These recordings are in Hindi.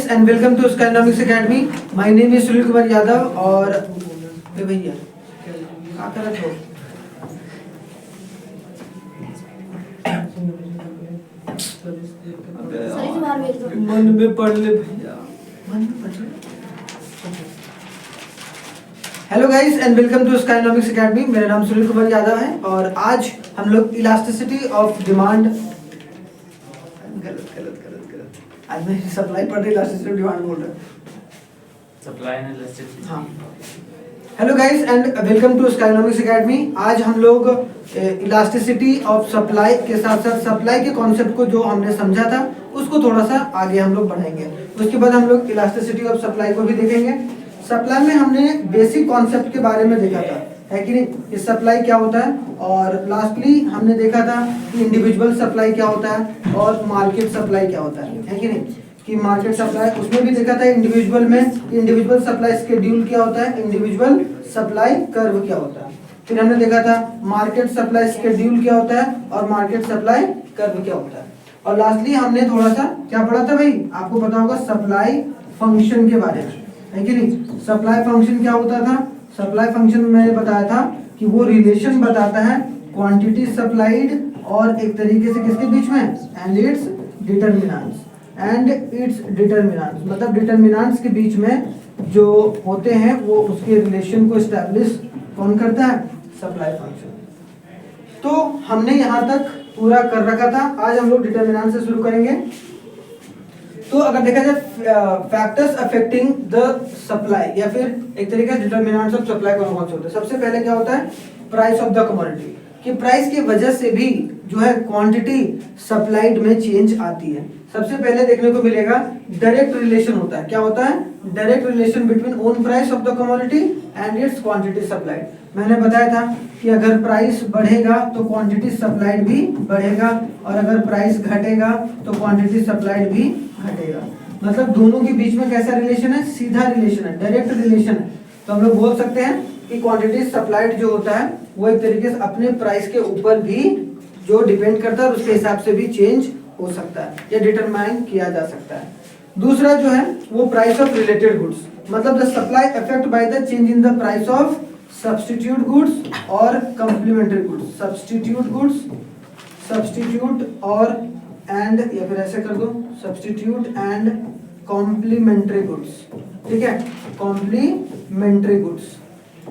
and welcome to Skynomics Academy. My name is Sunil Kumar Yadav और भैया क्या कर रहे हो? मन में पढ़ ले भैया, मन में पढ़ ले। Hello guys and welcome to Skynomics Academy. मेरा नाम सुनील कुमार यादव है और आज हम लोग इलास्टिसिटी ऑफ डिमांड आज मैं सप्लाई पढ़ रही, इलास्टिसिटी ऑफ डिमांड बोल रहा सप्लाई एंड इलास्टिसिटी। हाँ, hello guys and welcome to Skynomics Academy. आज हम लोग इलास्टिसिटी ऑफ सप्लाई के साथ साथ सप्लाई के कॉन्सेप्ट को जो हमने समझा था उसको थोड़ा सा आगे हम लोग बढ़ाएंगे। उसके बाद हम लोग इलास्टिसिटी ऑफ सप्लाई को भी देखेंगे। सप्लाई में हमने बेसिक कॉन्सेप्ट के बारे में देखा था, है कि नहीं, कि सप्लाई क्या होता है, और लास्टली हमने देखा था कि इंडिविजुअल सप्लाई क्या होता है और मार्केट सप्लाई क्या होता है कि नहीं, कि मार्केट सप्लाई उसमें भी देखा था। इंडिविजुअल में इंडिविजुअल सप्लाई शेड्यूल क्या होता है, इंडिविजुअल सप्लाई कर्व क्या होता है। फिर हमने देखा था मार्केट सप्लाई शेड्यूल क्या होता है और मार्केट सप्लाई कर्व क्या होता है। और लास्टली हमने थोड़ा सा क्या पढ़ा था भाई, आपको पता होगा सप्लाई फंक्शन के बारे में, है कि नहीं। सप्लाई फंक्शन क्या होता था? सप्लाई फंक्शन में मैंने बताया था कि वो रिलेशन बताता है क्वांटिटी सप्लाइड और एक तरीके से किसके बीच में, एंड इट्स डिटरमिनेंट्स, मतलब डिटरमिनेंट्स के बीच में जो होते हैं वो उसके रिलेशन को एस्टैब्लिश कौन करता है, सप्लाई फंक्शन। तो हमने यहाँ तक पूरा कर रखा था। आज हम लोग डिटरमिनेंट से शुरू करेंगे। तो अगर देखा जाए फैक्टर्स अफेक्टिंग द सप्लाई या फिर एक तरीके से डिटरमिनेंट्स ऑफ सप्लाई कौन कौन से होते हैं। सबसे पहले क्या होता है, प्राइस ऑफ द कमोडिटी, कि प्राइस की वजह से भी जो है क्वांटिटी सप्लाइड में चेंज आती है। सबसे पहले देखने को मिलेगा डायरेक्ट रिलेशन होता है। क्या होता है? Direct relation between own price of the commodity and it's quantity supplied. मैंने बताया था कि अगर प्राइस बढ़ेगा तो क्वांटिटी सप्लाइड भी बढ़ेगा और अगर प्राइस घटेगा तो क्वांटिटी सप्लाइड भी घटेगा। मतलब दोनों के बीच में कैसा रिलेशन है, सीधा रिलेशन है, डायरेक्ट रिलेशन है। तो हम लोग बोल सकते हैं कि क्वांटिटी सप्लाइड जो होता है वो एक तरीके से अपने प्राइस के ऊपर भी जो डिपेंड करता है उसके हिसाब से भी चेंज हो सकता है या डिटरमाइन किया जा सकता है। दूसरा जो है वो प्राइस ऑफ रिलेटेड गुड्स, मतलब the supply affect by the change in the price of substitute goods और कॉम्प्लीमेंट्री गुड्स। सब्स्टिट्यूट और एंड, या फिर ऐसे कर दो सब्स्टिट्यूट एंड कॉम्प्लीमेंट्री गुड्स, ठीक है, कॉम्प्लीमेंट्री गुड्स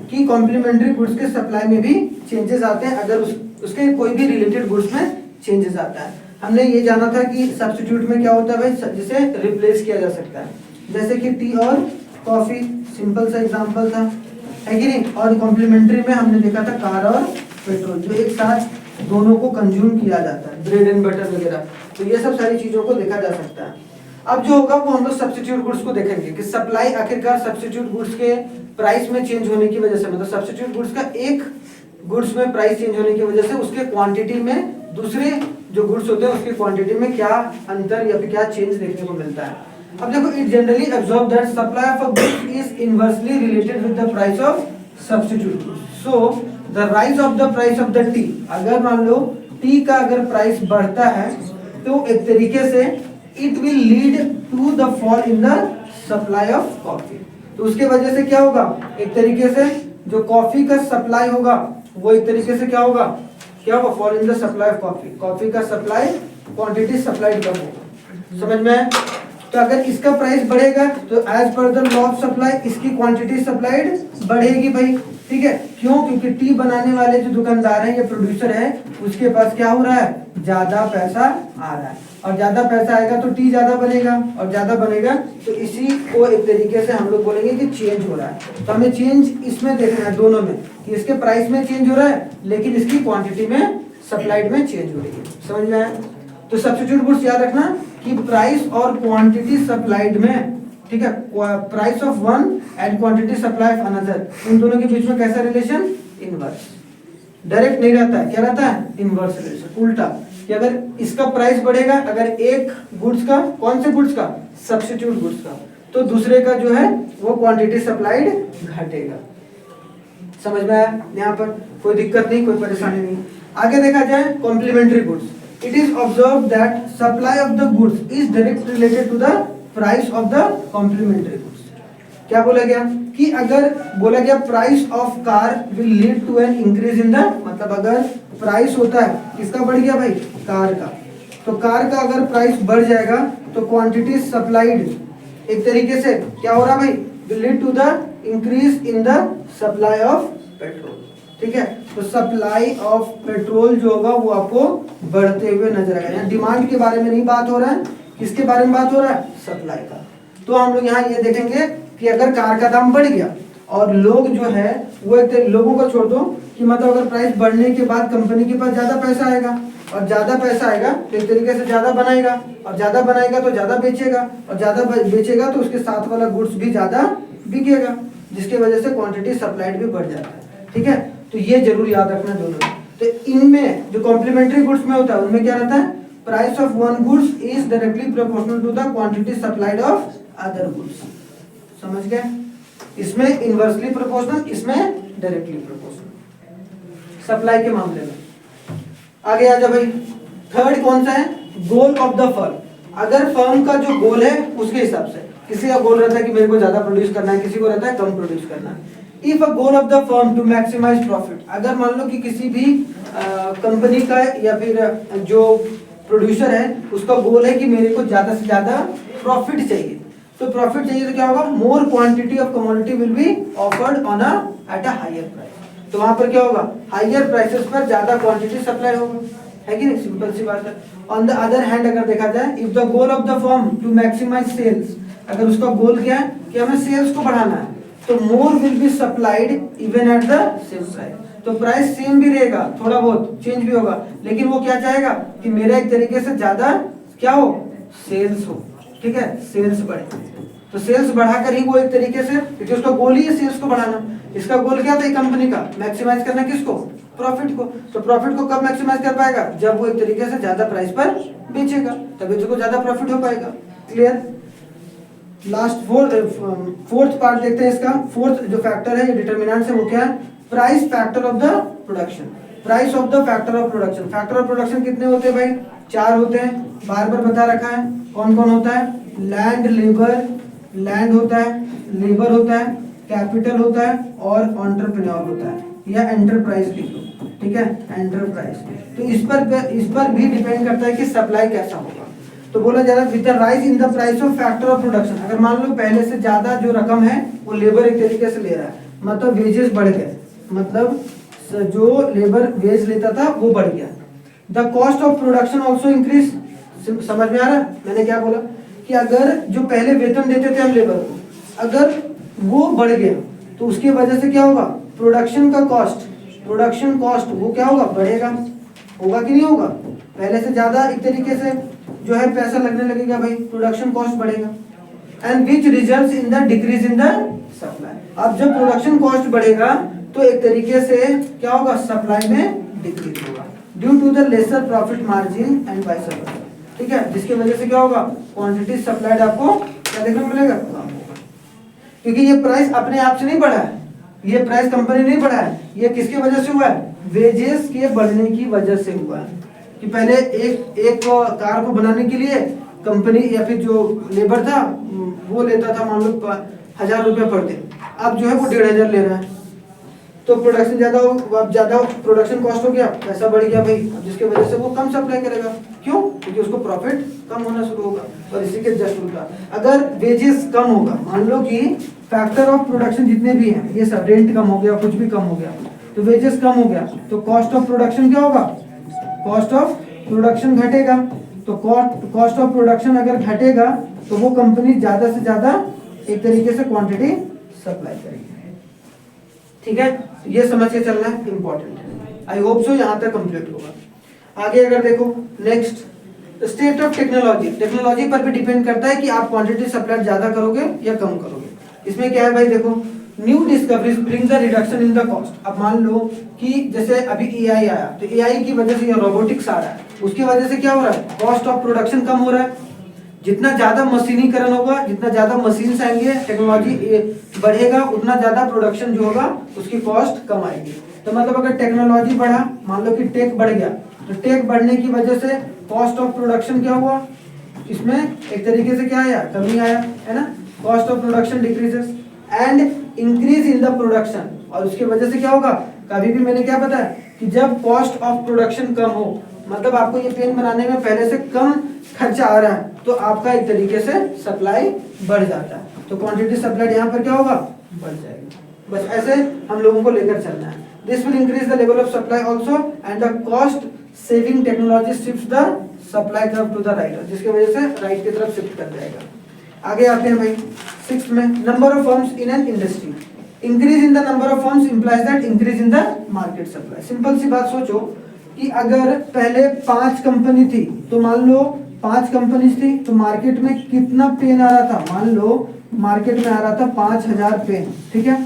की कॉम्प्लीमेंट्री गुड्स के सप्लाई में भी चेंजेस आते हैं अगर उसके कोई भी रिलेटेड गुड्स में चेंजेस आता है। हमने ये जाना था कि सब्स्टिट्यूट में क्या होता है भाई, जिसे रिप्लेस किया जा सकता है, जैसे कि टी और कॉफी, सिंपल सा एग्जांपल था, है कि नहीं। और कॉम्प्लीमेंट्री में हमने देखा था कार और पेट्रोल, जो एक साथ दोनों को कंज्यूम किया जाता है, ब्रेड एंड बटर वगैरह। तो ये सब सारी चीजों को देखा जा सकता है। अब जो होगा वो हम लोग सब्स्टिट्यूट गुड्स को देखेंगे कि सप्लाई आखिरकार सब्स्टिट्यूट गुड्स के प्राइस में चेंज होने की वजह से, मतलब सब्स्टिट्यूट गुड्स का एक गुड्स में प्राइस चेंज होने की वजह से उसके क्वांटिटी में दूसरे जो गुड्स होते हैं उसकी क्वांटिटी में क्या अंतर या फिर क्या चेंज देखने को मिलता है। अब देखो, it generally observe that supply of a good is inversely related with the price of substitute goods. So the rise of the price of the T, अगर मान लो टी का अगर प्राइस बढ़ता है तो एक तरीके से it will lead to the fall in the supply of coffee. तो उसके वजह से क्या होगा, एक तरीके से जो कॉफी का सप्लाई होगा वो एक तरीके से क्या होगा, fall in the supply of coffee. Coffee का सप्लाई, क्वांटिटी सप्लाइड कम होगा, समझ में है। तो अगर इसका प्राइस बढ़ेगा तो as per the law of supply इसकी क्वांटिटी सप्लाइड बढ़ेगी भाई, ठीक है। क्यों? क्योंकि टी बनाने वाले जो दुकानदार है या प्रोड्यूसर है उसके पास क्या हो रहा है, ज्यादा पैसा आ रहा है, और ज्यादा पैसा आएगा तो टी ज्यादा बनेगा, और ज्यादा बनेगा तो इसी को एक तरीके से हम लोग बोलेंगे कि चेंज हो रहा है। तो हमें चेंज इसमें देखना है, दोनों में, कि इसके प्राइस में चेंज हो रहा है लेकिन इसकी क्वांटिटी में सप्लाइड में चेंज हो रही है, समझ में आया। तो सब्स्टिट्यूट गुड्स याद रखना कि प्राइस और क्वांटिटी सप्लाइड में, ठीक है, price of one and quantity supply of another, इन दोनों के बीच में कैसा रिलेशन, इनवर्स, डायरेक्ट नहीं रहता है, क्या रहता है, इनवर्स रिलेशन, उल्टा, कि अगर इसका प्राइस बढ़ेगा, अगर एक गुड्स का, कौन से गुड्स का, सब्स्टिट्यूट गुड्स का, तो दूसरे का जो है वो क्वांटिटी सप्लाइड घटेगा। समझ में आया? यहाँ पर कोई दिक्कत नहीं, कोई परेशानी नहीं। आगे देखा जाए complementary goods, it is observe that supply of the goods is direct related to the price of the complementary goods. क्या बोला गया कि अगर बोला गया price of car will lead to an increase in the, मतलब अगर प्राइस होता है किसका बढ़ गया भाई, कार का, तो कार का अगर प्राइस बढ़ जाएगा तो क्वांटिटी सप्लाइड एक तरीके से क्या हो रहा भाई, will lead to the increase in the supply of petrol. ठीक है, तो सप्लाई ऑफ पेट्रोल जो होगा वो आपको बढ़ते हुए नजर आएगा। यहाँ डिमांड के बारे में नहीं बात हो रहा है, किसके बारे में बात हो रहा है, सप्लाई का। तो हम लोग यहाँ ये देखेंगे कि अगर कार का दाम बढ़ गया और लोग जो है वो एक लोगों को छोड़ दो कि मतलब अगर प्राइस बढ़ने के बाद कंपनी के पास ज्यादा पैसा आएगा, और ज्यादा पैसा आएगा तो एक तरीके से ज्यादा बनाएगा, और ज्यादा बनाएगा तो ज्यादा बेचेगा, और ज्यादा बेचेगा तो उसके साथ वाला गुड्स भी ज्यादा बिकेगा, जिसकी वजह से क्वांटिटी सप्लाइड भी बढ़ जाता है। ठीक है, तो ये जरूर याद रखना दोनों। तो इनमें जो कॉम्प्लीमेंट्री गुड्स में होता है उनमें क्या रहता है, price of one goods is directly proportional to the quantity supplied of other goods. समझ गए, इसमें इनवर्सली प्रोपोर्शनल, इसमें डायरेक्टली प्रोपोर्शनल सप्लाई के मामले में। आगे आ जा भाई, थर्ड कौन सा है, गोल ऑफ द फर्म। अगर फर्म का जो गोल है उसके हिसाब से, किसी का गोल रहता है कि मेरे को ज्यादा प्रोड्यूस करना है, किसी को रहता है कम प्रोड्यूस करना है। If a goal of the firm to maximise profit, अगर मान लो कि किसी भी कंपनी का या फिर जो प्रोड्यूसर है उसका गोल है कि मेरे को ज्यादा से ज्यादा प्रॉफिट चाहिए, तो प्रॉफिट चाहिए तो क्या होगा, more quantity of commodity will be offered on at a higher price. तो वहां पर क्या होगा, हायर प्राइसेस पर ज्यादा क्वांटिटी सप्लाई होगा, है कि नहीं, सिंपल सी बात है। ऑन द अदर हैंड अगर देखा जाए, if the goal of the firm to maximise sales, अगर उसका गोल क्या है कि हमें सेल्स को बढ़ाना है, तो more will be supplied even at the same price. तो प्राइस सेम भी रहेगा, थोड़ा बहुत चेंज भी होगा, लेकिन वो क्या चाहेगा कि मेरा एक तरीके से ज्यादा क्या हो, सेल्स हो। ठीक है, सेल्स बढ़े, तो सेल्स बढ़ाकर ही वो एक तरीके से, क्योंकि उसका गोल ही है सेल्स को बढ़ाना। इसका गोल क्या था कंपनी का, मैक्सिमाइज करना किसको, प्रॉफिट को। तो प्रॉफिट को कब मैक्सिमाइज कर पाएगा, जब वो एक तरीके से ज्यादा प्राइस पर बेचेगा, तभी उसको ज्यादा प्रॉफिट हो पाएगा। क्लियर। लास्ट फोर्थ पार्ट देखते हैं इसका। फोर्थ जो फैक्टर है, ये डिटरमिनेंट्स है, वो क्या है, price factor of the production. Price of the factor of production. Factor of production कितने होते हैं भाई, 4 होते हैं, बार बार बता रखा है। कौन कौन होता है, लैंड लेबर, लैंड होता है, लेबर होता है, कैपिटल होता है और एंटरप्रेन्योर होता है, या एंटरप्राइज लिख लो। ठीक है, एंटरप्राइज। तो इस पर भी डिपेंड करता है कि सप्लाई कैसा होगा। तो बोला जा रहा है with the rise in the price of factor of production. अगर मान लो पहले से ज्यादा जो रकम है वो लेबर एक तरीके से ले रहा है, मतलब वेजेस बढ़ गए, मतलब जो लेबर वेज लेता था वो बढ़ गया। The cost of production also increase. समझ में आ रहा है मैंने क्या बोला, कि अगर जो पहले वेतन देते थे हम लेबर को, अगर वो बढ़ गया तो उसकी वजह से क्या होगा, प्रोडक्शन का कॉस्ट, प्रोडक्शन कॉस्ट वो क्या होगा, बढ़ेगा। होगा कि नहीं होगा, पहले से ज्यादा एक तरीके से जो है पैसा लगने लगेगा भाई, प्रोडक्शन कॉस्ट बढ़ेगा। And which results in the decrease in the supply. अब जब प्रोडक्शन कॉस्ट बढ़ेगा तो एक तरीके से क्या होगा, सप्लाई में डिक्रीज होगा, due to the lesser profit margin and vice versa. ठीक है, जिसकी वजह से क्या होगा, क्वांटिटी सप्लाइड आपको क्या देखने को मिलेगा, कम होगा। क्योंकि ये प्राइस अपने आप से नहीं बढ़ा है, ये प्राइस कंपनी नहीं बढ़ा है, ये किसकी वजह से हुआ है, वेजेस के बढ़ने की वजह से हुआ है। कि पहले एक कार को बनाने के लिए कंपनी या फिर जो लेबर था वो लेता था मान लो 1000 रुपये पर दिन, अब जो है वो 1500 ले रहा है। तो प्रोडक्शन ज्यादा हो, अब ज्यादा प्रोडक्शन कॉस्ट हो गया, पैसा बढ़ गया भाई, अब जिसकी वजह से वो कम सप्लाई करेगा। क्यों, क्योंकि उसको प्रॉफिट कम होना शुरू होगा। और इसी के जस्ट उल्टा, अगर वेजेस कम होगा, मान लो कि फैक्टर ऑफ प्रोडक्शन जितने भी हैं, ये सब रेंट कम हो गया, कुछ भी कम हो गया, तो वेजेस कम हो गया, तो कॉस्ट ऑफ प्रोडक्शन क्या होगा, कॉस्ट ऑफ प्रोडक्शन घटेगा। तो कॉस्ट ऑफ प्रोडक्शन अगर घटेगा तो वो कंपनी ज्यादा से ज्यादा एक तरीके से क्वांटिटी सप्लाई करेगी। ठीक है, ये समझ के चलना है, इंपॉर्टेंट है। आई होप सो यहाँ तक कंप्लीट होगा। आगे अगर देखो next, state of technology. Technology पर भी डिपेंड करता है कि आप क्वांटिटी सप्लाई ज्यादा करोगे या कम करोगे। इसमें क्या है भाई, देखो new discoveries bring the reduction in the cost. अब मान लो कि जैसे अभी एआई आया, तो एआई की वजह से या रोबोटिक्स आ रहा है, उसकी वजह से क्या हो रहा है, कॉस्ट ऑफ प्रोडक्शन कम हो रहा है। जितना ज्यादा मशीनीकरण होगा, जितना ज्यादा मशीन्स आएंगे, टेक्नोलॉजी बढ़ेगा, उतना ज्यादा प्रोडक्शन जो होगा उसकी कॉस्ट कम आएगी। तो मतलब अगर टेक्नोलॉजी बढ़ा, मान लो कि टेक बढ़ गया, तो टेक बढ़ने की वजह से कॉस्ट ऑफ प्रोडक्शन क्या हुआ, इसमें एक तरीके से क्या आया, कमी आया है ना। Cost of production decreases and increase in the production, और उसकी वजह से क्या होगा, कभी भी मैंने क्या बताया कि जब कॉस्ट ऑफ प्रोडक्शन कम हो, मतलब आपको ये पेन बनाने में पहले से कम खर्चा आ रहा है, तो आपका एक तरीके से सप्लाई बढ़ जाता है, तो क्वांटिटी सप्लाइड यहाँ पर क्या होगा, बढ़ जाएगी। बस ऐसे हम लोगों को लेकर चलना है। This will increase the level of supply also and the cost saving technology shift the supply curve to the right, जिसकी वजह से राइट की तरफ शिफ्ट कर जाएगा। आगे आते हैं भाई 6 में, number of firms in an industry, increase in the number of firms implies that increase in the market supply. Simple सी बात सोचो कि अगर पहले 5 कंपनी थी, तो मान लो 5 कंपनी थी, तो मार्केट में कितना पेन आ रहा था, मान लो मार्केट में आ रहा था 5000 पेन, ठीक है।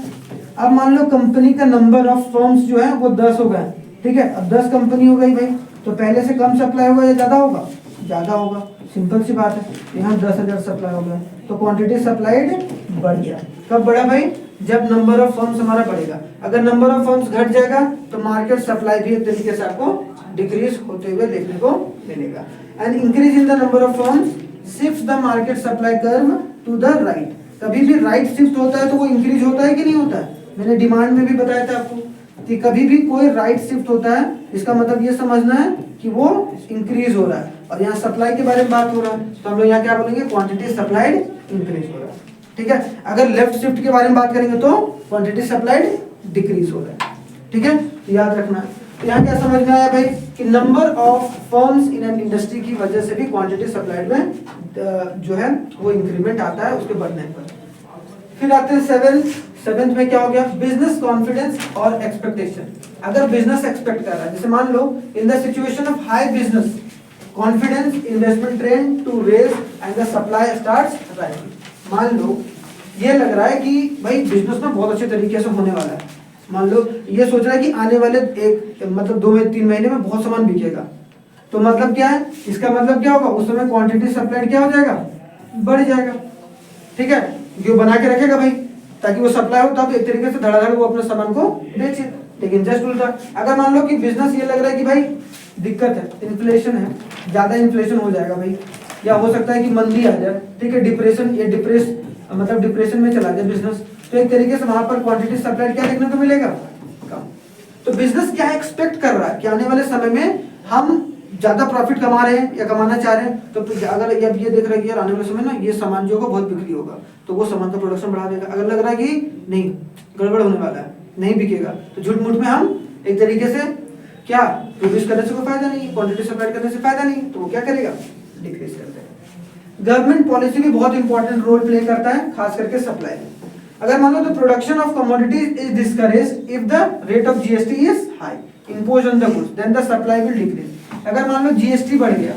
अब मान लो कंपनी का नंबर ऑफ फर्म्स जो है वो 10 हो गए, ठीक है। अब 10 कंपनी हो गई भाई, तो पहले से कम सप्लाई होगा या ज्यादा होगा, ज्यादा होगा, सिंपल सी बात है। यहाँ 10,000 सप्लाई हो गया, तो क्वांटिटी सप्लाइड बढ़ गया। कब बढ़ा भाई, जब नंबर ऑफ फर्म्स हमारा बढ़ेगा। अगर नंबर ऑफ फर्म्स घट जाएगा तो मार्केट सप्लाई भी एक तरीके से आपको डिक्रीज होते हुए देखने को मिलेगा। And increase in the number of firms shift the market supply curve to the right. कभी भी राइट शिफ्ट होता है तो वो इंक्रीज होता है कि नहीं होता है, मैंने डिमांड में भी बताया था आपको कि कभी भी कोई राइट शिफ्ट होता है, इसका मतलब ये समझना है कि वो इंक्रीज हो रहा है। और यहाँ सप्लाई के बारे में बात हो रहा है, तो हम लोग यहाँ क्या बोलेंगे, क्वांटिटी सप्लाइड इंक्रीज हो रहा है, ठीक है। अगर लेफ्ट शिफ्ट के बारे में बात करेंगे तो क्वांटिटी सप्लाइड डिक्रीज हो रहा है, ठीक है। तो याद रखना है। तो यहाँ क्या समझ में आया भाई कि number of firms in an industry की वजह से भी क्वांटिटी सप्लाइड में जो है वो इंक्रीमेंट आता है उसके बढ़ने पर। फिर आते हैं सेवेंथ में क्या हो गया, बिजनेस कॉन्फिडेंस और एक्सपेक्टेशन। अगर बिजनेस एक्सपेक्ट कर रहा है, जैसे मान लो in the situation of high business confidence investment trend to raise and the supply starts rising. मान लो ये लग रहा है कि भाई बिजनेस में बहुत अच्छे तरीके से होने वाला है, मान लो ये सोच रहा है कि आने वाले एक मतलब 2-3 महीने में बहुत सामान बिकेगा, तो मतलब क्या है, इसका मतलब क्या होगा, उस समय क्वांटिटी सप्लाइड क्या हो जाएगा, बढ़ जाएगा, ठीक है। जो बना के रखेगा भाई ताकि वो सप्लाई हो, तब एक तरीके से धड़ाधड़ वो अपने सामान को बेचे। लेकिन जस्ट उल्टा, अगर मान लो कि बिजनेस ये लग रहा है कि भाई दिक्कत है, इन्फ्लेशन है, ज्यादा इन्फ्लेशन हो जाएगा भाई, या हो सकता है कि मंदी आ जाए, ठीक है, डिप्रेशन या डिप्रेशन में चला जाए बिजनेस, तो एक तरीके से वहां पर क्वांटिटी सप्लाई क्या देखने को मिलेगा, कम। तो बिजनेस क्या एक्सपेक्ट कर रहा है कि आने वाले समय में हम ज्यादा प्रॉफिट कमा रहे हैं या कमाना चाह रहे हैं, तो अगर ये देख रहे हैं कि यार आने वाले समय ना ये सामान जो होगा बहुत बिक्री होगा, तो वो सामान का प्रोडक्शन बढ़ा देगा। अगर लग रहा है कि नहीं गड़बड़ होने वाला है, नहीं बिकेगा, तो झूठ मूठ में हम एक तरीके से क्या प्रोड्यूस करने से कोई फायदा नहीं, क्वांटिटी सप्लाई करने से फायदा नहीं, तो वो क्या करेगा, डिक्रीज कर देगा। गवर्नमेंट पॉलिसी भी बहुत इंपॉर्टेंट रोल प्ले करता है, खास करके सप्लाई में। अगर मान लो the production of commodities is discouraged if the rate of GST is high imposed on the goods, then the supply will decrease। अगर मान लो जीएसटी बढ़ गया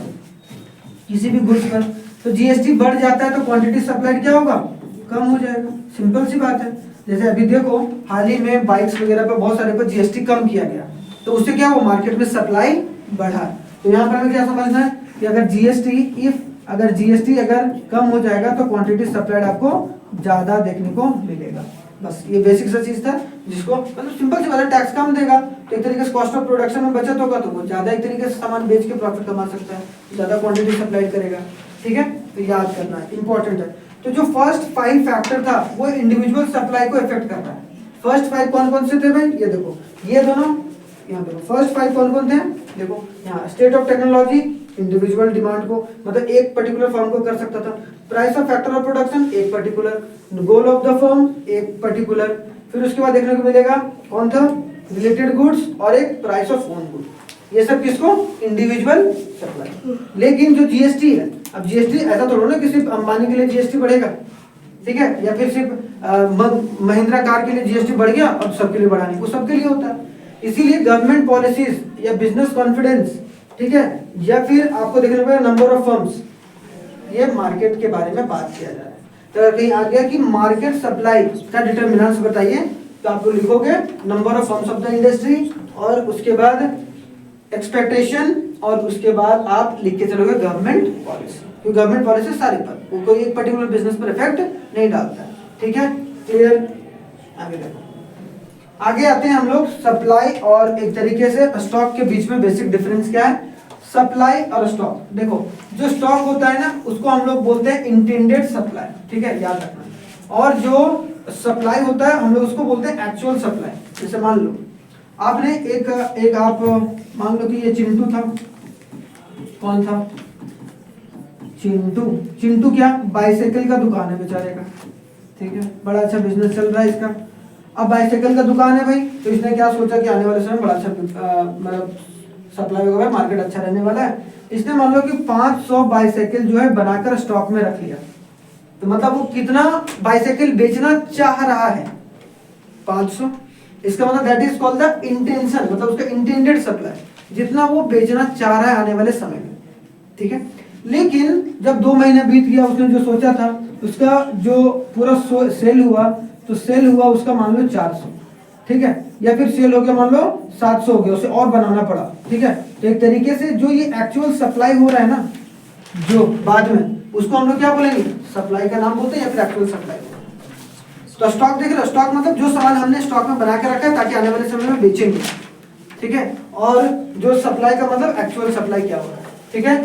किसी भी गुड्स पर, तो जीएसटी बढ़ जाता है तो क्वांटिटी सप्लाइड क्या होगा, कम हो जाएगा, सिंपल सी बात है। जैसे अभी देखो हाल ही में बाइक्स वगैरह पर बहुत सारे पर जीएसटी कम किया गया, तो उससे क्या हुआ, मार्केट में सप्लाई बढ़ा। तो यहाँ पर हमें क्या समझना है कि अगर जीएसटी अगर कम हो जाएगा तो क्वांटिटी सप्लाइड आपको ज्यादा देखने को मिलेगा। बस ये बेसिक सा चीज था जिसको मतलब सिंपल सी बात है, टैक्स कम देगा तो एक तरीके से कॉस्ट ऑफ प्रोडक्शन में बचत होगा, तो वो ज्यादा एक तरीके से सामान बेच के प्रॉफिट कमा सकता है, ज्यादा क्वांटिटी सप्लाई करेगा, ठीक है। तो याद करना है, इंपॉर्टेंट है। तो जो फर्स्ट 5 फैक्टर था वो इंडिविजुअल सप्लाई को इफेक्ट कर रहा है। फर्स्ट 5 कौन कौन से थे भाई, ये देखो, ये दोनों यहाँ देखो, फर्स्ट 5 कौन कौन थे, देखो यहाँ state of technology individual demand को मतलब एक पर्टिकुलर फर्म को कर सकता था, price of factor of production एक particular, goal of the firm एक पर्टिकुलर, फिर उसके बाद देखने को मिलेगा कौन था, रिलेटेड गुड्स और एक प्राइस ऑफ ओन गुड। ये सब किसको, इंडिविजुअल सप्लाई। लेकिन जो जीएसटी है, अब जीएसटी ऐसा थोड़ा ना कि सिर्फ अंबानी के लिए जीएसटी बढ़ेगा, ठीक है, या फिर सिर्फ महिंद्रा कार के लिए जीएसटी बढ़ गया अब सबके लिए बढ़ा नहीं, वो सबके लिए होता है। इसीलिए गवर्नमेंट पॉलिसीज या बिजनेस कॉन्फिडेंस, ठीक है, या फिर आपको देखने को नंबर ऑफ फर्म्स, ये मार्केट के बारे में बात किया जा रहा है। तो कहीं आ गया कि मार्केट सप्लाई का डिटरमिनेंट्स बताइए, तो आप लोग लिखोगे number of firms of the industry और उसके बाद एक्सपेक्टेशन और उसके बाद आप लिख के चलोगे गवर्नमेंट पॉलिसी, क्योंकि गवर्नमेंट पॉलिसी सारे पर, वो कोई एक पर्टिकुलर बिजनेस पर इफेक्ट नहीं डालता है, ठीक है, क्लियर। आगे देखो, आगे आते हैं हम लोग सप्लाई और एक तरीके से स्टॉक के बीच में बेसिक डिफरेंस क्या है। सप्लाई और स्टॉक, देखो जो स्टॉक होता है ना उसको हम लोग बोलते हैं इंटेंडेड सप्लाई, ठीक है, याद रखना। और जो सप्लाई होता है हम लोग उसको बोलते हैं एक्चुअल सप्लाई। जैसे मान लो आपने एक आप मान लो कि ये चिंटू था, कौन था, चिंटू क्या, बाइसाइकिल का दुकान है बेचारे का, ठीक है, बड़ा अच्छा बिजनेस चल रहा है इसका। अब बाइसाइकिल का दुकान है भाई, तो इसने क्या सोचा कि आने वाले समय बड़ा अच्छा मतलब सप्लाई होगा, मार्केट अच्छा रहने वाला है। इसने मान लो कि 500 बाइसाइकिल जो है बनाकर स्टॉक में रख लिया। तो मतलब वो कितना बाइसाइकिल बेचना चाह रहा है, 500। इसका मतलब that is called the intention, मतलब उसका इंटेंडेड सप्लाई, जितना वो बेचना चाह रहा है आने वाले समय में, ठीक है। लेकिन जब 2 महीने बीत गया, उसने जो सोचा था उसका जो पूरा सेल हुआ, तो सेल हुआ उसका मान लो 400, ठीक है, या फिर सेल हो गया मान लो 700 हो गया, उसे और बनाना पड़ा, ठीक है। तो एक तरीके से जो ये एक्चुअल सप्लाई हो रहा है ना, जो बाद में, उसको हम लोग क्या बोलेंगे, सप्लाई का नाम बोलते हैं या फिर एक्चुअल सप्लाई। तो स्टॉक देख रहे हो, स्टॉक मतलब जो सामान हमने स्टॉक में बना के रखा है ताकि आने वाले समय में बेचेंगे, ठीक है। और जो सप्लाई का मतलब एक्चुअल सप्लाई क्या हो रहा है, ठीक है।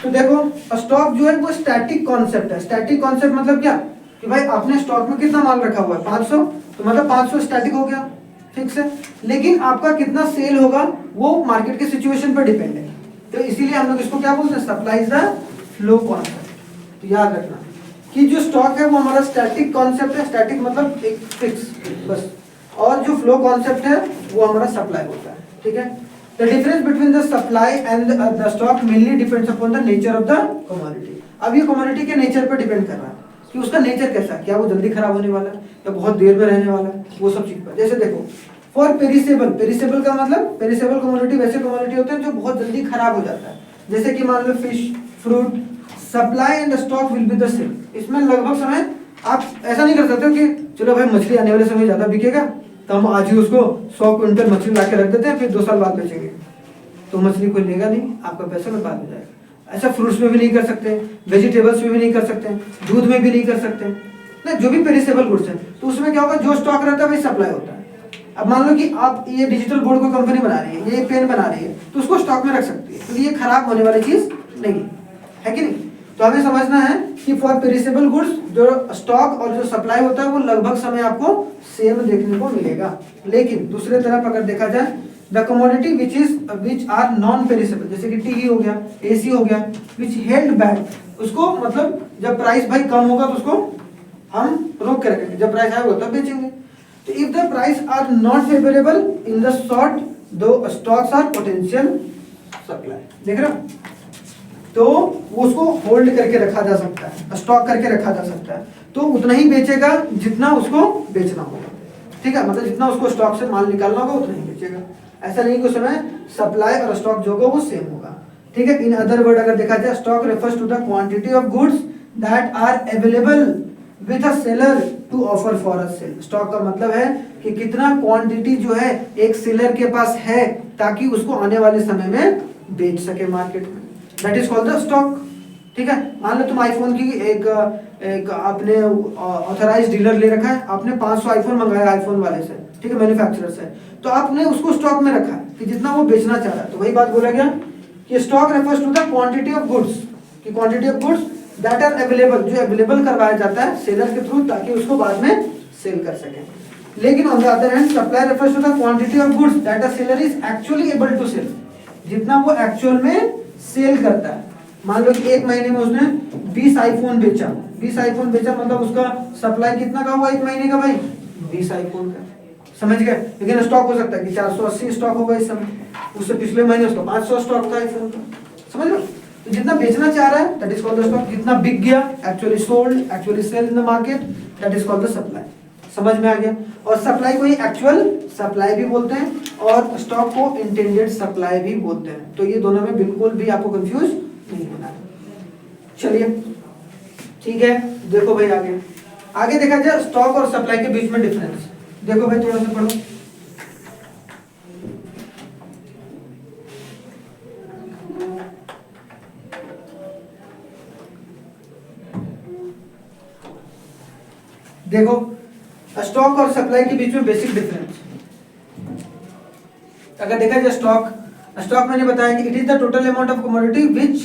तो देखो स्टॉक जो है वो स्टैटिक कॉन्सेप्ट है। स्टैटिक कॉन्सेप्ट मतलब क्या, कि भाई आपने स्टॉक में कितना माल रखा हुआ है, 500, तो मतलब 500 स्टैटिक हो गया, फिक्स है। लेकिन आपका कितना सेल होगा वो मार्केट के सिचुएशन पर डिपेंड है। तो इसीलिए हम लोग इसको क्या बोलते हैं, supply is the flow concept. तो याद रखना कि जो स्टॉक है वो हमारा स्टैटिक कॉन्सेप्ट है, स्टैटिक मतलब एक फिक्स बस, और जो फ्लो कॉन्सेप्ट है वो हमारा सप्लाई होता है, ठीक है। The difference between the supply and the stock mainly depends upon the nature of the commodity। अब ये commodity के नेचर पर डिपेंड कर रहा है कि उसका नेचर कैसा है, क्या वो जल्दी खराब होने वाला है या बहुत देर में रहने वाला है, वो सब चीज पर। जैसे देखो फॉर पेरिसेबल, पेरिसेबल का मतलब पेरिसेबल कमोडिटी वैसे कमोडिटी होते हैं जो बहुत जल्दी खराब हो जाता है, जैसे कि मान लो fish, fruit. Supply and stock will be the same. इसमें लगभग समय आप ऐसा नहीं कर सकते हो कि चलो भाई मछली आने वाले समय ज्यादा बिकेगा तो हम आज ही उसको 100 क्विंटल मछली ला के रख देते हैं, फिर 2 साल बाद बेचेंगे, तो मछली कोई लेगा नहीं, आपका पैसा बर्बाद हो जाएगा। ऐसा फ्रूट्स में भी नहीं कर सकते, वेजिटेबल्स में भी नहीं कर सकते, दूध में भी नहीं कर सकते ना, जो भी पेरिसेबल गुड्स है। तो उसमें क्या होगा, जो स्टॉक रहता है वही सप्लाई होता है। अब मान लो कि आप ये डिजिटल बोर्ड को कंपनी बना रही है, ये पेन बना रही है, तो उसको स्टॉक में रख सकती है, तो ये खराब होने वाली चीज नहीं है कि नहीं। तो हमें समझना है कि फॉर पेरिसेबल गुड्स जो स्टॉक और जो सप्लाई होता है वो लगभग समय आपको सेम देखने को मिलेगा। लेकिन दूसरे तरफ अगर देखा जाए the commodity which are non perishable, जैसे कि टीवी हो गया, एसी हो गया, विच हेल्ड बैक, उसको मतलब जब प्राइस भाई कम होगा तो उसको हम रोक के रखेंगे, जब प्राइस हाई होगा तब बेचेंगे। तो if the price are not favourable in the short though stocks are potential supply, देख रहे हो, तो उसको होल्ड करके रखा जा सकता है, स्टॉक करके रखा जा सकता है, तो उतना ही बेचेगा जितना उसको बेचना होगा, ठीक है, मतलब जितना उसको स्टॉक से माल निकालना होगा उतना ही बेचेगा। ऐसा नहीं कि उस समय सप्लाई और स्टॉक जो होगा वो सेम होगा, ठीक है। इन अदर वर्ड अगर देखा जाए, stock refers to the quantity of goods that are available with a seller to offer for a sale. Stock का मतलब है कि कितना क्वांटिटी जो है एक सेलर के पास है ताकि उसको आने वाले समय में बेच सके मार्केट में, that is called the stock, ठीक है। मान लो तुम आईफोन की एक आपने ऑथराइज डीलर ले रखा है, आपने 500 आईफोन मंगाया आईफोन वाले से, ठीक है, मैन्युफैक्चरर से, तो आपने उसको स्टॉक में रखा है कि जितना वो बेचना चाह रहा है। तो वही बात बोला गया कि stock refers to the quantity of goods, कि quantity of goods that are available, जो अवेलेबल करवाया जाता है सेलर के थ्रू ताकि उसको बाद में सेल कर सके। लेकिन on the other hand supply refers to the quantity of goods that a seller is actually able to sell, जितना वो एक्चुअल में सेल करता है। मान लो कि एक महीने में उसने 20 आईफोन बेचा, 20 आईफोन बेचा मतलब उसका सप्लाई कितना का हुआ एक महीने का भाई, 20 आईफोन का, समझ गए। लेकिन स्टॉक हो सकता है कि 480 स्टॉक होगा इस समय, उससे पिछले महीने उसका 500 स्टॉक था आईफोन का, समझ लो। तो जितना बेचना चाह रहा है that is called the stock, जितना बिक गया actually sold, actually sell in the market, that is called the supply. समझ में आ गया। और सप्लाई को ही एक्चुअल सप्लाई भी बोलते हैं और स्टॉक को इंटेंडेड सप्लाई भी बोलते हैं। तो ये दोनों में बिल्कुल भी आपको कंफ्यूज नहीं होना है। चलिए ठीक है, देखो भाई आगे आगे देखा जाए स्टॉक और सप्लाई के बीच में डिफरेंस। देखो भाई थोड़ा सा पढ़ो। देखो स्टॉक और सप्लाई के बीच में बेसिक डिफरेंस अगर देखा जाए, स्टॉक स्टॉक मैंने बताया कि it is the total amount of commodity which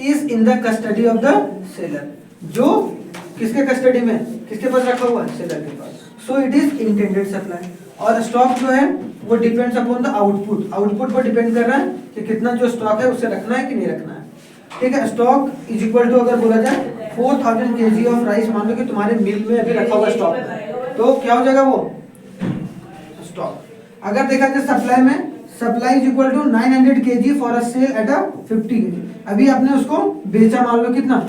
is in the custody of the seller, जो किसके कस्टडी में, किसके पास रखा हुआ है, सेलर के पास। So it is intended supply. और स्टॉक जो है वो depends upon the output, output पर डिपेंड कर रहा है कि कितना जो स्टॉक है उसे रखना है कि नहीं रखना है। ठीक है, स्टॉक इज इक्वल टू, अगर बोला जाए 4000 kg ऑफ राइस, मान लो कि तुम्हारे मिल में अभी रखा हुआ स्टॉक, तो क्या हो जाएगा वो स्टॉक। अगर देखा जाए सप्लाई में, supply is equal to 900 kg for a sale at a 50 kg। अभी आपने उसको बेचा, मान लो कितना,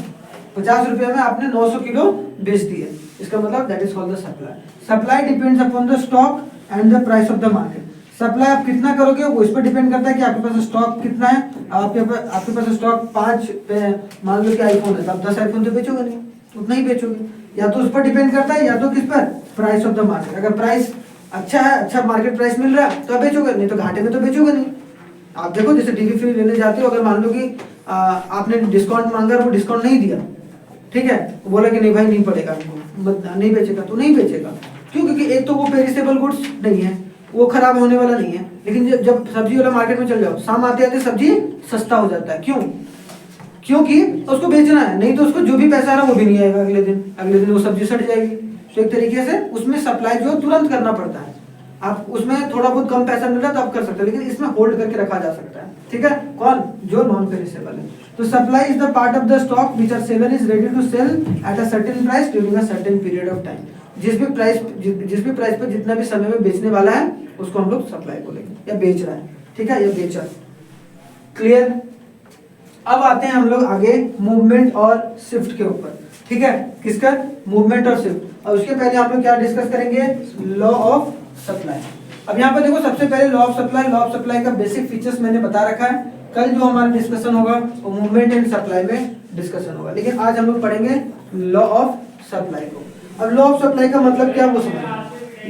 50 रुपये में आपने 900 किलो बेच दिए, इसका मतलब that is called the supply. Supply depends upon the stock and the price of the market. Supply आप कितना करोगे वो इस पर डिपेंड करता है कि आपके पास स्टॉक कितना है। आपके पास स्टॉक 5 पे, मान लो कि आईफोन है, तो आप 10 आईफोन तो बेचोगे नहीं, उतना ही बेचोगे। या तो उस पर डिपेंड करता है, या तो किस पर, प्राइस ऑफ द मार्केट। अगर प्राइस अच्छा है, अच्छा मार्केट प्राइस मिल रहा है तो आप बेचोगे, नहीं तो घाटे में तो बेचोगे नहीं। आप देखो जैसे टीवी फ्री लेने जाते हो, अगर मान लो कि आपने डिस्काउंट मांगा, वो डिस्काउंट नहीं दिया, ठीक है, बोला कि नहीं भाई नहीं पड़ेगा, नहीं बेचेगा, तो नहीं बेचेगा। क्यों? क्योंकि एक तो वो पेरिसेबल गुड्स नहीं है, वो खराब होने वाला नहीं है। लेकिन जब सब्जी वाला मार्केट में चल जाओ, शाम आते आते सब्जी सस्ता हो जाता है। क्यों? क्योंकि उसको बेचना है, नहीं तो उसको जो भी पैसा आ रहा है वो भी नहीं आएगा, अगले दिन वो सब्जी सड़ जाएगी। तो एक तरीके से उसमें सप्लाई जो तुरंत करना पड़ता है। आप उसमें थोड़ा बहुत कम पैसा मिल रहा है तो आप कर सकते हो, लेकिन इसमें होल्ड करके रखा जा सकता है। ठीक है, कौन? जो नॉन पेरिसेबल है। तो supply is the part of the stock which are seller is ready to sell at a certain price during a certain period of time. जिस भी प्राइस पर जितना भी समय में बेचने वाला है उसको हम लोग सप्लाई बोलेंगे, या बेच रहा है। ठीक है, या बेचा। क्लियर? अब आते हैं हम लोग आगे मूवमेंट और शिफ्ट के ऊपर। ठीक है, किसका? मूवमेंट और शिफ्ट। और उसके पहले हम लोग क्या डिस्कस करेंगे? Law of supply. अब यहाँ पर देखो, सबसे पहले law of supply. Law of supply का बेसिक फीचर्स मैंने बता रखा है। कल जो हमारा डिस्कशन होगा वो मूवमेंट एंड सप्लाई में डिस्कशन होगा, लेकिन आज हम लोग पढ़ेंगे लॉ ऑफ सप्लाई को। अब लॉ ऑफ सप्लाई का मतलब क्या, वो समझ।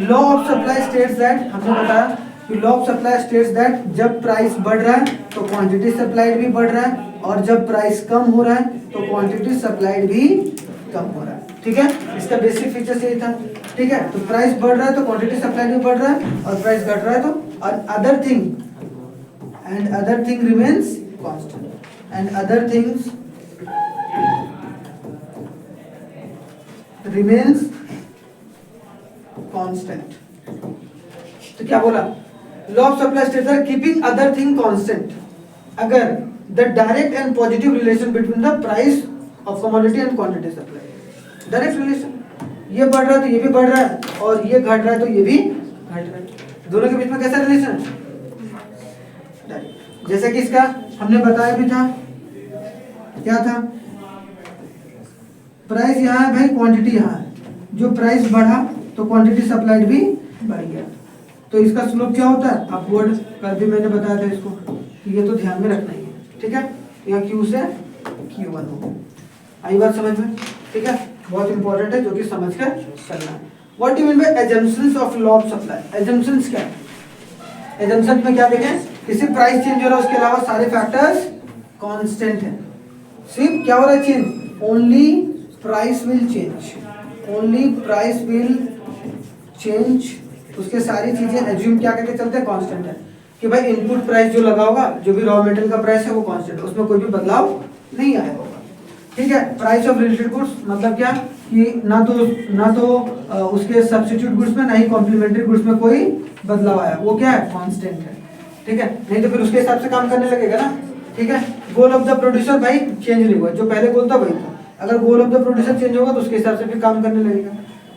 Law of supply states that, हमने बताया कि law of supply states that जब प्राइस बढ़ रहा है तो क्वांटिटी सप्लाइड भी बढ़ रहा है, और जब प्राइस कम हो रहा है तो क्वांटिटी सप्लाइड भी कम हो रहा है। ठीक है, इसका बेसिक फीचर्स यही था। ठीक है, तो प्राइस बढ़ रहा है तो क्वांटिटी सप्लाइड भी बढ़ रहा है, और प्राइस घट रहा है तो, और other thing remains constant, and other things remains constant. तो क्या बोला? Law of supply states that keeping other thing constant, अगर the direct and positive relation between the price of commodity and quantity supply, direct relation, ये बढ़ रहा है तो ये भी बढ़ रहा है, और ये घट रहा है तो ये भी घट रहा है, दोनों के बीच में कैसा रिलेशन है? डायरेक्ट। जैसे कि इसका हमने बताया भी था, क्या था? प्राइस यहाँ है भाई, क्वांटिटी यहाँ है, जो प्राइस बढ़ा तो क्वांटिटी सप्लाइड भी बढ़ गया, तो इसका स्लोप क्या होता है? अपवर्ड। कल भी मैंने बताया था इसको, ये तो ध्यान में रखना ही है। ठीक है, यहाँ Q से Q1 हो। आई बात समझ में? ठीक है, बहुत इंपॉर्टेंट है, जो कि समझ कर करना है। What do you mean by assumptions of law of supply? assumptions क्या है? assumptions में क्या देखें? किसी प्राइस चेंज हो रहा है, उसके अलावा सारे फैक्टर्स कांस्टेंट हैं। सिर्फ क्या हो रहा है change? Only price will change, only price will change. उसके सारी चीजें एज्यूम क्या करके चलते हैं? कांस्टेंट है। कि भाई इनपुट प्राइस जो लगा होगा, जो भी रॉ मटेरियल का प्राइस है वो कांस्टेंट है, उसमें कोई भी बदलाव नहीं आया होगा। ठीक है, प्राइस ऑफ रिलेटेड गुड्स मतलब क्या, कि ना तो उसके सब्स्टिट्यूट गुड्स में, ना ही कॉम्प्लीमेंट्री गुड्स में कोई बदलाव आया, वो क्या है? कांस्टेंट है। ठीक है, नहीं तो फिर उसके हिसाब से काम करने लगेगा ना। ठीक है, गोल ऑफ द प्रोड्यूसर भाई चेंज नहीं हुआ, जो पहले गोल था वही था। अगर गोल ऑफ द प्रोड्यूसर चेंज होगा तो उसके हिसाब से फिर काम करने लगेगा।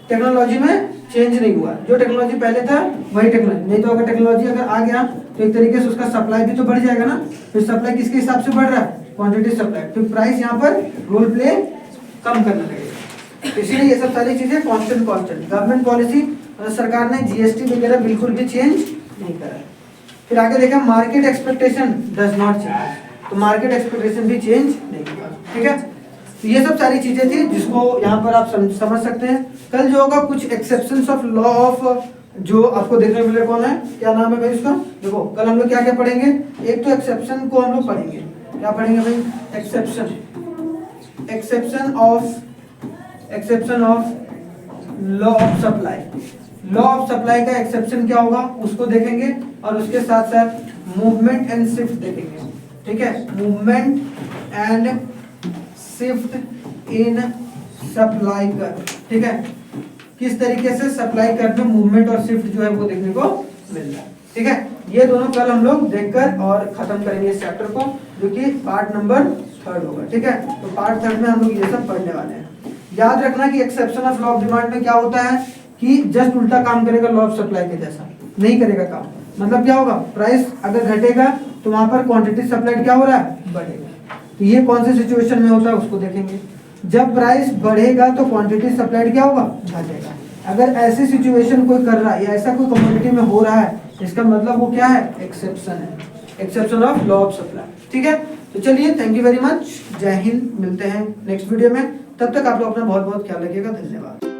टेक्नोलॉजी में चेंज नहीं हुआ, जो टेक्नोलॉजी पहले था वही टेक्नोलॉजी। नहीं तो अगर टेक्नोलॉजी अगर आ गया तो एक तरीके से उसका सप्लाई भी तो बढ़ जाएगा ना। फिर सप्लाई किसके हिसाब से बढ़ रहा है? Quantity supply. फिर प्राइस यहाँ पर रोल प्ले कम करने लगेगा। इसीलिए ये सब सारी चीजें कांस्टेंट। गवर्नमेंट पॉलिसी, सरकार ने जीएसटी वगैरह बिल्कुल भी चेंज नहीं करा। फिर आगे देखा, market expectation does not change, तो मार्केट एक्सपेक्टेशन भी चेंज नहीं हुआ। ठीक है, तो ये सब सारी चीजें थी जिसको यहाँ पर आप समझ सकते हैं। कल जो होगा कुछ एक्सेप्शंस ऑफ लॉ ऑफ, जो आपको देखने को मिले, कौन है, क्या नाम है भाई उसका? देखो कल हम लोग क्या क्या पढ़ेंगे। एक तो एक्सेप्शन को हम लोग पढ़ेंगे, क्या पढ़ेंगे भाई? Exception of law of supply. Law of supply का एक्सेप्शन क्या होगा उसको देखेंगे। और उसके साथ साथ मूवमेंट एंड शिफ्ट देखेंगे, ठीक है, movement and shift in supply curve, ठीक है, किस तरीके से सप्लाई कर्व में मूवमेंट और शिफ्ट जो है वो देखने को मिल रहा है, ठीक है। ये दोनों कल हम लोग देखकर और खत्म करेंगे इस चैप्टर को, जो कि पार्ट नंबर 3 होगा, ठीक है। तो पार्ट 3 में हम लोग ये सब पढ़ने वाले हैं। याद रखना कि exception of law of demand में क्या होता है कि जस्ट उल्टा काम करेगा लॉ ऑफ सप्लाई के जैसा, नहीं करेगा काम। मतलब क्या होगा, प्राइस अगर घटेगा तो वहां पर क्वांटिटी सप्लाइड क्या हो रहा है, बढ़ेगा। तो ये कौन से सिचुएशन में होता है उसको देखेंगे। जब प्राइस बढ़ेगा तो क्वांटिटी सप्लाइड क्या होगा, घटेगा। अगर ऐसी सिचुएशन कोई कर रहा है या ऐसा कोई कमोडिटी में हो रहा है, इसका मतलब वो क्या है, एक्सेप्शन है, exception of law of supply, ठीक है। तो चलिए, थैंक यू वेरी मच, जय हिंद, मिलते हैं नेक्स्ट वीडियो में। तब तक आप लोग अपना बहुत बहुत ख्याल रखिएगा, धन्यवाद।